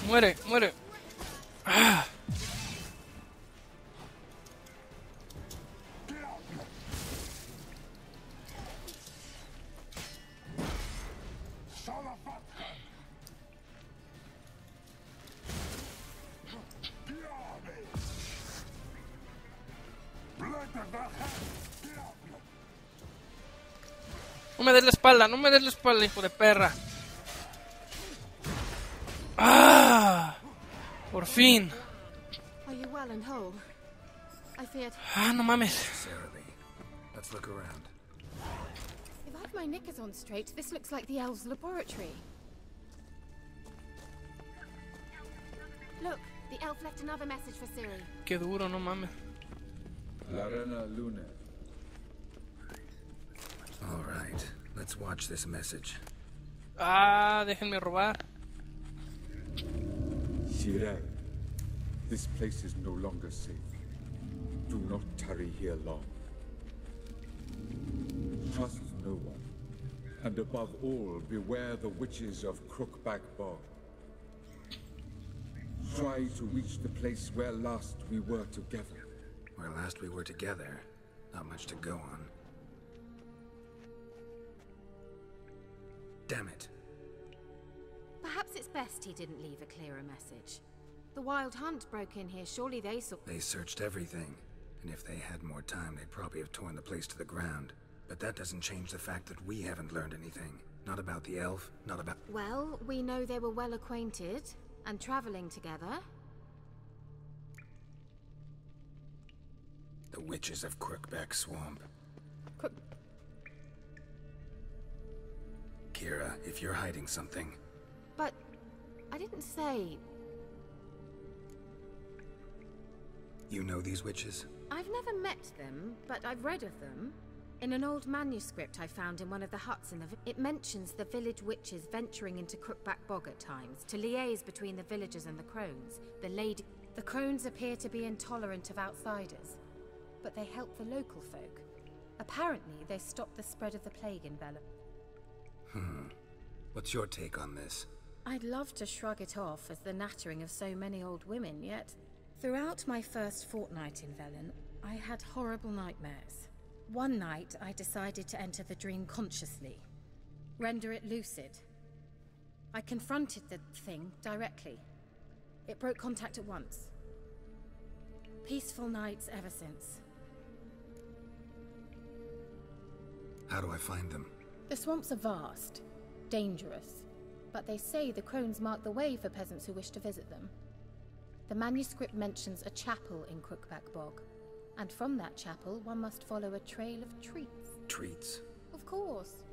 Muere, muere. Ah. No me des la espalda, no me des la espalda, hijo de perra. ¡Ah! Por fin. Ah, no mames. Let's look around. If I've my knickers on straight, this looks like the elves' laboratory. Look, the elf left another message for Ciri. Qué duro, no mames. La Reina Luna. All right, let's watch this message. Ah, déjenme robar. Shirei, this place is no longer safe. Do not tarry here long. Trust no one, and above all, beware the witches of Crookback Bog. Try to reach the place where last we were together. Where last we were together, not much to go on. Damn it. Perhaps it's best he didn't leave a clearer message. The Wild Hunt broke in here, surely they saw— They searched everything, and if they had more time, they'd probably have torn the place to the ground. But that doesn't change the fact that we haven't learned anything. Not about the elf, not about... Well, we know they were well acquainted and traveling together. The witches of Crookback Swamp. Kira, if you're hiding something... But I didn't say... You know these witches? I've never met them, but I've read of them. In an old manuscript I found in one of the huts in the it mentions the village witches venturing into Crookback Bog at times to liaise between the villagers and the crones. The crones appear to be intolerant of outsiders, but they help the local folk. Apparently, they stopped the spread of the plague in Velen. What's your take on this? I'd love to shrug it off as the nattering of so many old women, yet throughout my first fortnight in Velen, I had horrible nightmares. One night, I decided to enter the dream consciously, render it lucid. I confronted the thing directly. It broke contact at once. Peaceful nights ever since. How do I find them? The swamps are vast, dangerous, but they say the crones mark the way for peasants who wish to visit them. The manuscript mentions a chapel in Crookback Bog. And from that chapel, one must follow a trail of treats. Treats? Of course.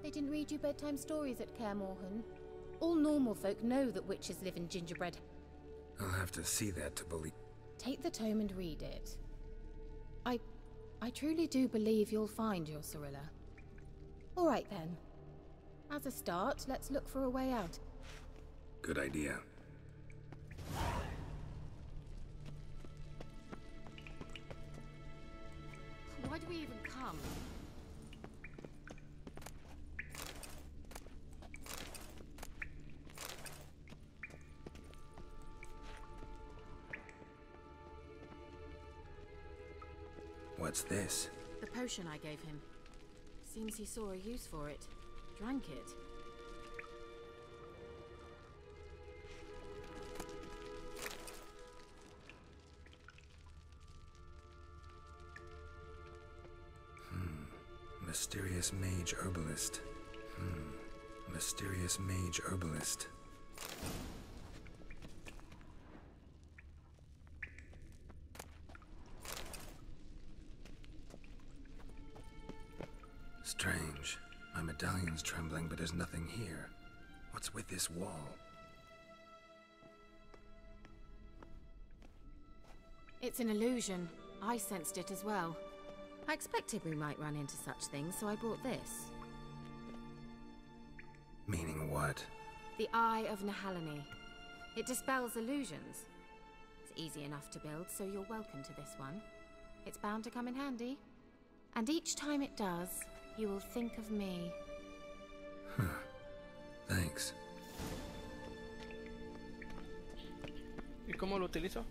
They didn't read you bedtime stories at Kaer Morhen. All normal folk know that witches live in gingerbread. I'll have to see that to believe. Take the tome and read it. I truly do believe you'll find your Cyrilla. All right then. As a start, let's look for a way out. Good idea. Why do we even come? What's this? The potion I gave him. Seems he saw a use for it. Drank it. Mysterious mage herbalist. Mysterious mage herbalist. Strange. My medallion's trembling, but there's nothing here. What's with this wall? It's an illusion. I sensed it as well. I expected we might run into such things, so I brought this. Meaning what? The Eye of Nahalani. It dispels illusions. It's easy enough to build, so you're welcome to this one. It's bound to come in handy. And each time it does, you will think of me. Thanks. ¿Y cómo lo utilizo?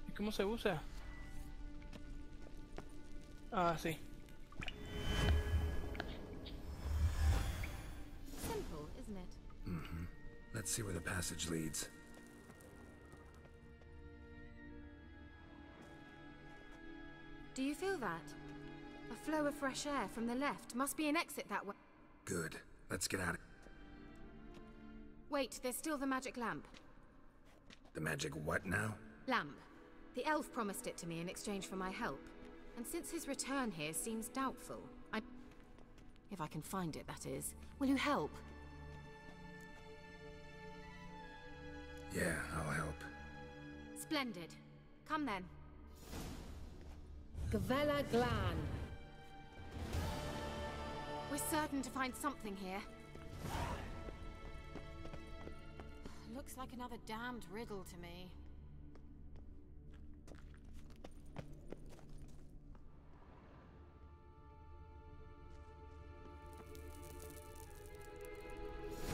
¿Y cómo se usa? Ah, sí. Simple, isn't it? Let's see where the passage leads. Do you feel that? A flow of fresh air from the left. Must be an exit that way. Good. Let's get out of... Wait, there's still the magic lamp. The magic what now? Lamp. The elf promised it to me in exchange for my help. And since his return here seems doubtful, if I can find it, that is. Will you help? Yeah, I'll help. Splendid. Come then. Gavella Glan. We're certain to find something here. Looks like another damned riddle to me.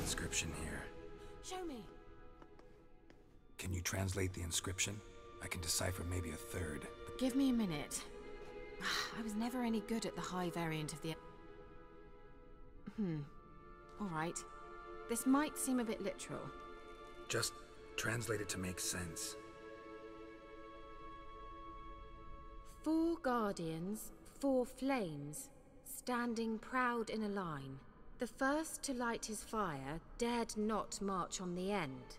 Inscription here. Show me. Can you translate the inscription? I can decipher maybe a third. Give me a minute. I was never any good at the high variant of the... All right. This might seem a bit literal. Just translate it to make sense. 4 guardians, 4 flames, standing proud in a line. The first to light his fire dared not march on the end.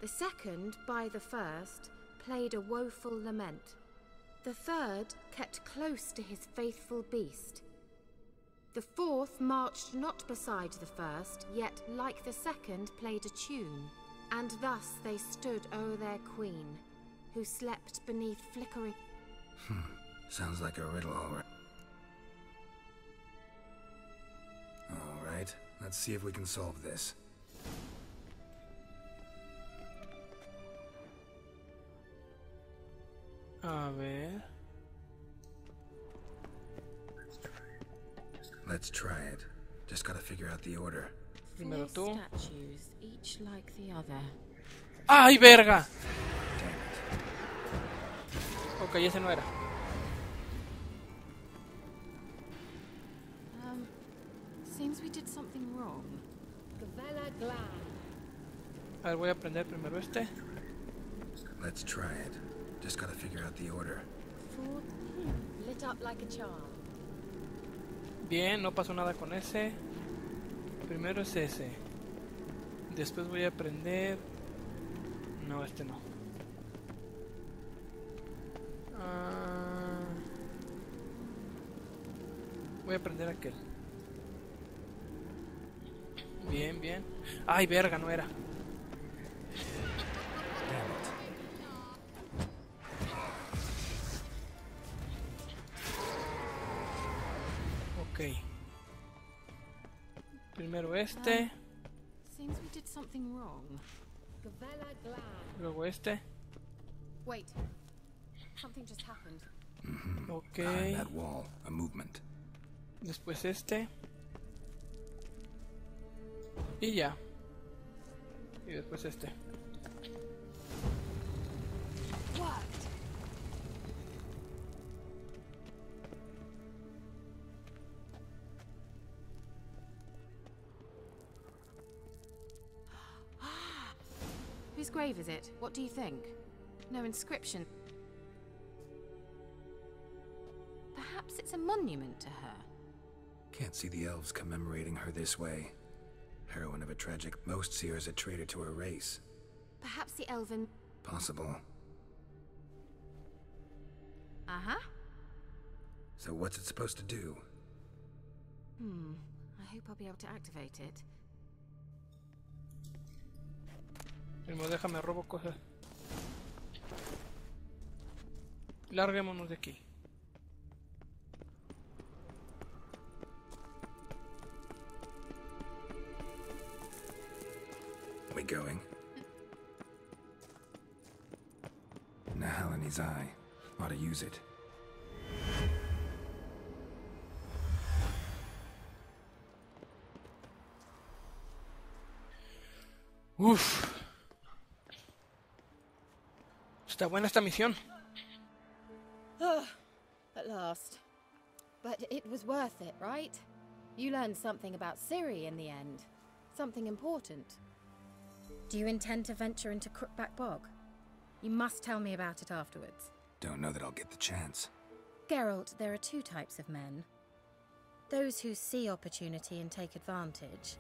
The second, by the first, played a woeful lament. The third kept close to his faithful beast. The fourth marched not beside the first, yet like the second played a tune. And thus they stood o'er their queen, who slept beneath flickering... Sounds like a riddle, alright. Alright, let's see if we can solve this. A ver. Let's try it. Just gotta figure out the order. Primero tú. 4 statues, each like the other. ¡Ay, verga! Ok, ese no era. Seems we did something wrong. A ver, voy a aprender primero este. Let's try it. Just gotta figure out the order. Lit up like a charm. Bien, no pasó nada con ese. Primero es ese. Después voy a aprender... No, este no. Voy a aprender aquel. Bien, bien. Ay, verga, no era. Ok. Primero este. Seems we did something wrong. Luego este. Wait. Something just happened. Ok. Behind that wall, a movement. Después este. Y ya. Y después este. Whose grave is it? What do you think? No inscription. Perhaps it's a monument to her. Can't see the elves commemorating her this way. Heroine of a tragic, most see her as a traitor to her race. Perhaps the elven... Possible. Uh-huh. So what's it supposed to do? I hope I'll be able to activate it. Primo, déjame, robo cosas. Larguémonos de aquí. We going? Nahal in his eye. Ought to use it. Uff. Está buena esta misión. At last. But it was worth it, right? You learned something about Ciri in the end. Something important. Do you intend to venture into Crookback Bog? You must tell me about it afterwards. Don't know that I'll get the chance. Geralt, there are 2 types of men. Those who see opportunity and take advantage,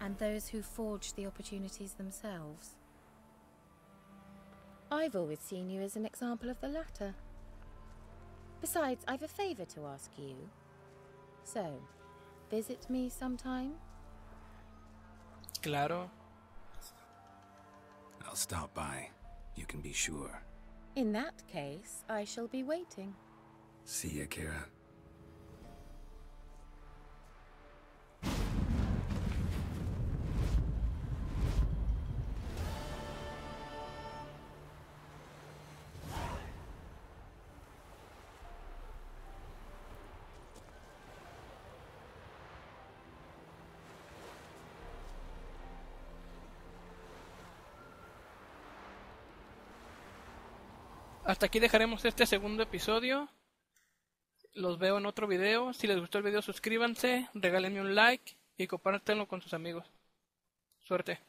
and those who forge the opportunities themselves. I've always seen you as an example of the latter. Besides, I've a favor to ask you. So, visit me sometime? Claro. I'll stop by. You can be sure. In that case, I shall be waiting. See ya, Kira. Hasta aquí dejaremos este segundo episodio. Los veo en otro video. Si les gustó el video, suscríbanse, regálenme un like y compártanlo con sus amigos. Suerte.